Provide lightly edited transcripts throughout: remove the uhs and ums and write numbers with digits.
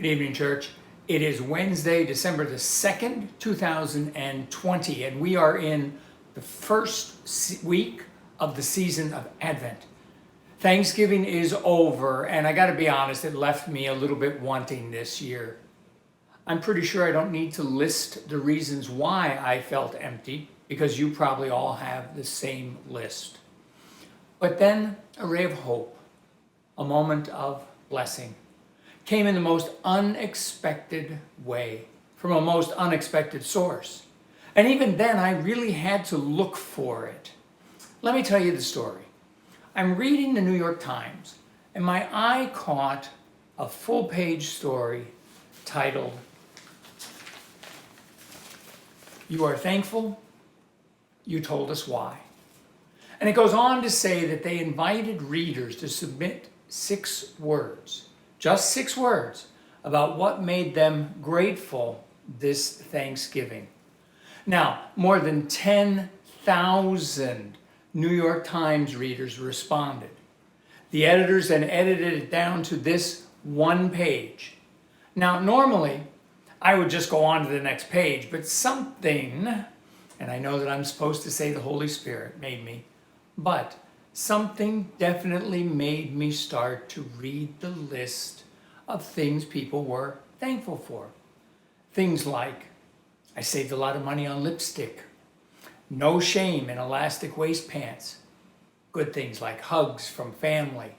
evening, church. It is Wednesday, December the 2nd, 2020, and we are in the first week of the season of Advent. Thanksgiving is over, and I gotta be honest, it left me a little bit wanting this year. I'm pretty sure I don't need to list the reasons why I felt empty, because you probably all have the same list. But then a ray of hope, a moment of blessing, came in the most unexpected way, from a most unexpected source. And even then, I really had to look for it. Let me tell you the story. I'm reading the New York Times, and my eye caught a full-page story titled, "You Are Thankful? You Told Us Why." And it goes on to say that they invited readers to submit 6 words, just 6 words, about what made them grateful this Thanksgiving. Now, more than 10,000 New York Times readers responded. The editors then edited it down to this one page. Now, normally, I would just go on to the next page, but something, and I know that I'm supposed to say the Holy Spirit made me, but something definitely made me start to read the list of things people were thankful for. Things like, I saved a lot of money on lipstick, no shame in elastic waist pants, good things like hugs from family.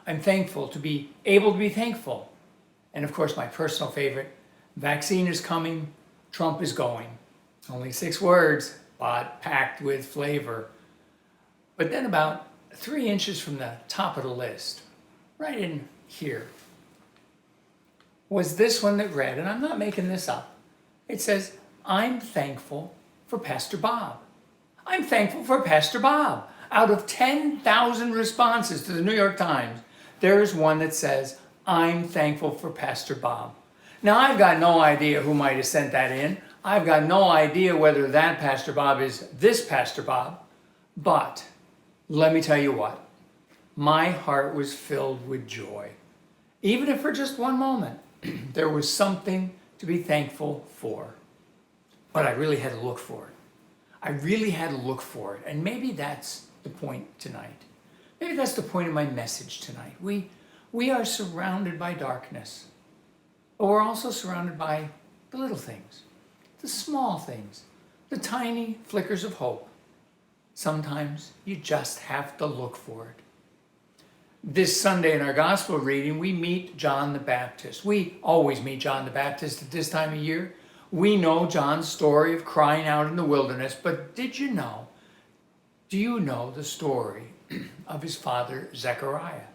I'm thankful to be able to be thankful. And of course, my personal favorite, vaccine is coming, Trump is going. Only 6 words, but packed with flavor. But then about 3 inches from the top of the list, right in here, was this one that read, and I'm not making this up. It says, "I'm thankful for Pastor Bob." I'm thankful for Pastor Bob. Out of 10,000 responses to the New York Times, there is one that says, "I'm thankful for Pastor Bob." Now, I've got no idea who might have sent that in. I've got no idea whether that Pastor Bob is this Pastor Bob, but let me tell you what, my heart was filled with joy. Even if for just one moment, there was something to be thankful for. But I really had to look for it. I really had to look for it. And maybe that's the point tonight. Maybe that's the point of my message tonight. We are surrounded by darkness, but we're also surrounded by the little things, the small things, the tiny flickers of hope. Sometimes you just have to look for it. This Sunday in our gospel reading, we meet John the Baptist. We always meet John the Baptist at this time of year. We know John's story of crying out in the wilderness, but do you know the story of his father, Zechariah?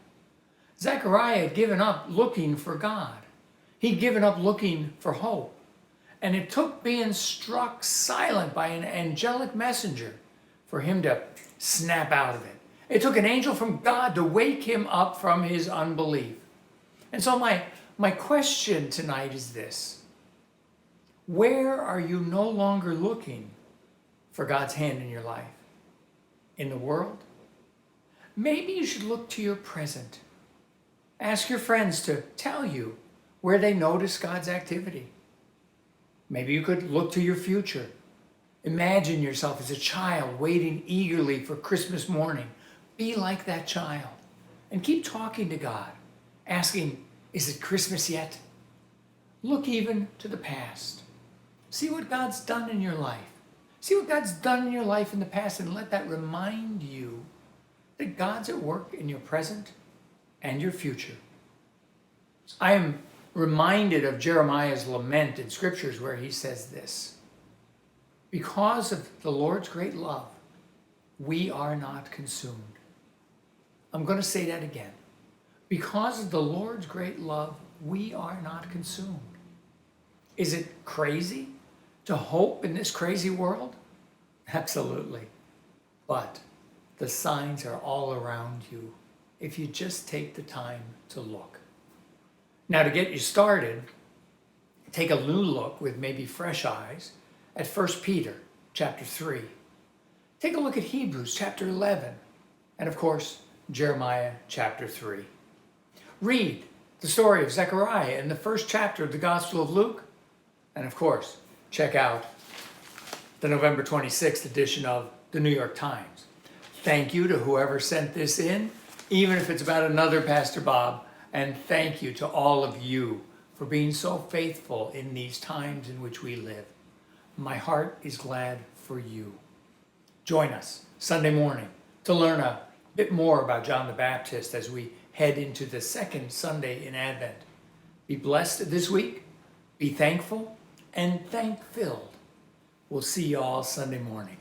Zechariah had given up looking for God. He'd given up looking for hope. And it took being struck silent by an angelic messenger for him to snap out of it. It took an angel from God to wake him up from his unbelief. And so my question tonight is this: where are you no longer looking for God's hand in your life? In the world? Maybe you should look to your present. Ask your friends to tell you where they notice God's activity. Maybe you could look to your future. Imagine yourself as a child waiting eagerly for Christmas morning. Be like that child and keep talking to God, asking, "Is it Christmas yet?" Look even to the past. See what God's done in your life. See what God's done in your life in the past, and let that remind you that God's at work in your present and your future. I am reminded of Jeremiah's lament in scriptures where he says this: "Because of the Lord's great love, we are not consumed." I'm going to say that again. Because of the Lord's great love, we are not consumed. Is it crazy to hope in this crazy world? Absolutely. But the signs are all around you if you just take the time to look. Now, to get you started, take a new look with maybe fresh eyes at 1 Peter chapter 3. Take a look at Hebrews chapter 11. And of course, Jeremiah chapter 3. Read the story of Zechariah in the first chapter of the Gospel of Luke. And of course, check out the November 26th edition of the New York Times. Thank you to whoever sent this in, even if it's about another Pastor Bob. And thank you to all of you for being so faithful in these times in which we live. My heart is glad for you. Join us Sunday morning to learn a bit more about John the Baptist as we head into the second Sunday in Advent. Be blessed this week, be thankful, and thank-filled. We'll see you all Sunday morning.